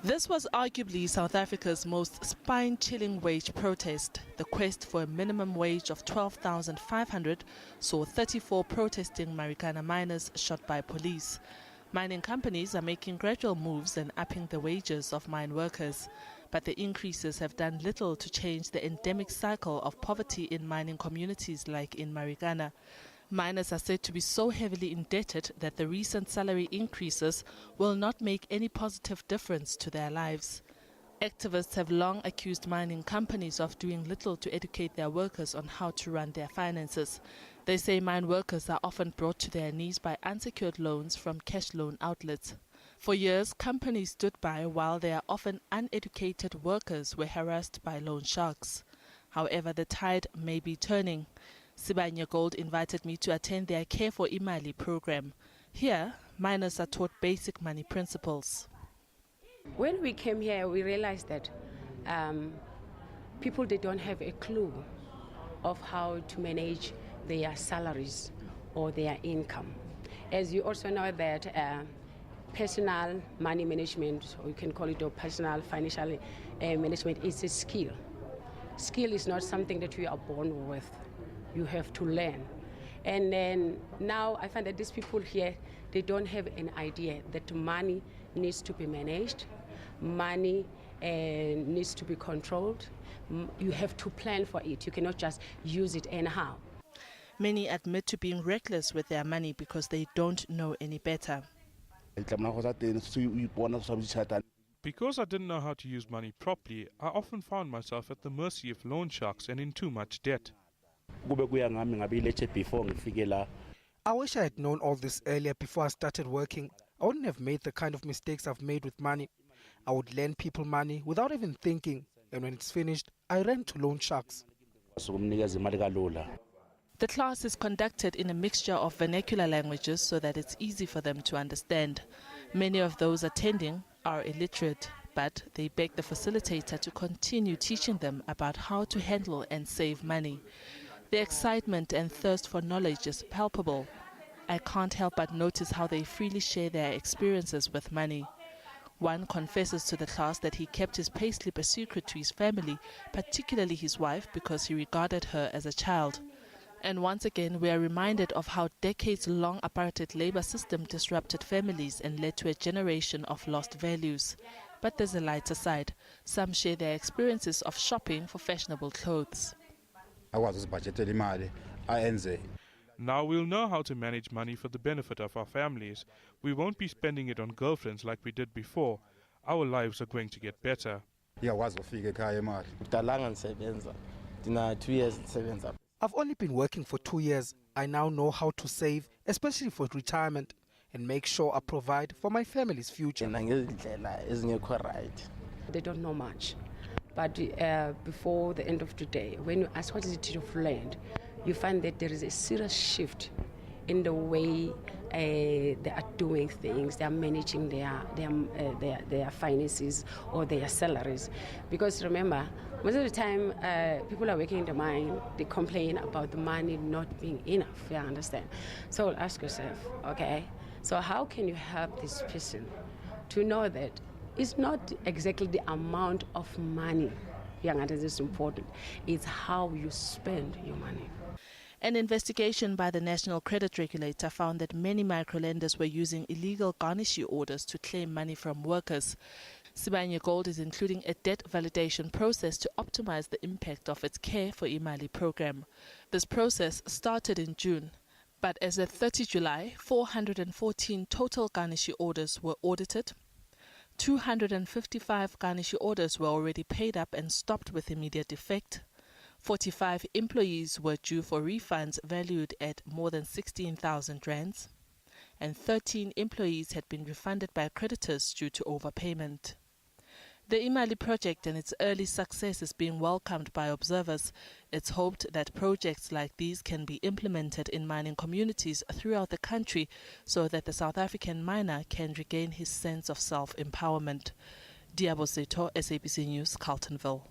This was arguably South Africa's most spine-chilling wage protest. The quest for a minimum wage of 12,500 saw 34 protesting Marikana miners shot by police. Mining companies are making gradual moves and upping the wages of mine workers. But the increases have done little to change the endemic cycle of poverty in mining communities like in Marikana. Miners are said to be so heavily indebted that the recent salary increases will not make any positive difference to their lives. Activists have long accused mining companies of doing little to educate their workers on how to run their finances. They say mine workers are often brought to their knees by unsecured loans from cash loan outlets. For years, companies stood by while their often uneducated workers were harassed by loan sharks. However, the tide may be turning. Sibanye Gold invited me to attend their Care for Imali program. Here, miners are taught basic money principles. When we came here, we realized that people, they don't have a clue of how to manage their salaries or their income. As you also know that personal money management, or you can call it personal financial management, is a skill. Skill is not something that we are born with. You have to learn. And then now I find that these people here, they don't have an idea that money needs to be managed, money needs to be controlled. You have to plan for it. You cannot just use it anyhow. Many admit to being reckless with their money because they don't know any better. Because I didn't know how to use money properly, I often found myself at the mercy of loan sharks and in too much debt. I wish I had known all this earlier before I started working. I wouldn't have made the kind of mistakes I've made with money. I would lend people money without even thinking, and when it's finished, I ran to loan sharks. The class is conducted in a mixture of vernacular languages so that it's easy for them to understand. Many of those attending are illiterate, but they beg the facilitator to continue teaching them about how to handle and save money. The excitement and thirst for knowledge is palpable. I can't help but notice how they freely share their experiences with money. One confesses to the class that he kept his payslip a secret to his family, particularly his wife, because he regarded her as a child. And once again, we are reminded of how decades-long apartheid labor system disrupted families and led to a generation of lost values. But there's a lighter side. Some share their experiences of shopping for fashionable clothes. Now we'll know how to manage money for the benefit of our families. We won't be spending it on girlfriends like we did before. Our lives are going to get better. I've only been working for 2 years. I now know how to save, especially for retirement, and make sure I provide for my family's future. They don't know much. But before the end of the day, when you ask what is it you've learned, you find that there is a serious shift in the way they are doing things. They are managing their finances or their salaries. Because remember, most of the time people are working in the mine, they complain about the money not being enough, you understand? So ask yourself, okay, so how can you help this person to know that it's not exactly the amount of money that is important, it's how you spend your money. An investigation by the National Credit Regulator found that many microlenders were using illegal garnishee orders to claim money from workers. Sibanye Gold is including a debt validation process to optimize the impact of its Care for Imali program. This process started in June, but as of 30 July, 414 total garnishee orders were audited. 255 garnishee orders were already paid up and stopped with immediate effect. 45 employees were due for refunds valued at more than 16,000 rands, and 13 employees had been refunded by creditors due to overpayment. The Imali project and its early success is being welcomed by observers. It's hoped that projects like these can be implemented in mining communities throughout the country so that the South African miner can regain his sense of self-empowerment. Liabo Setho, SABC News, Carltonville.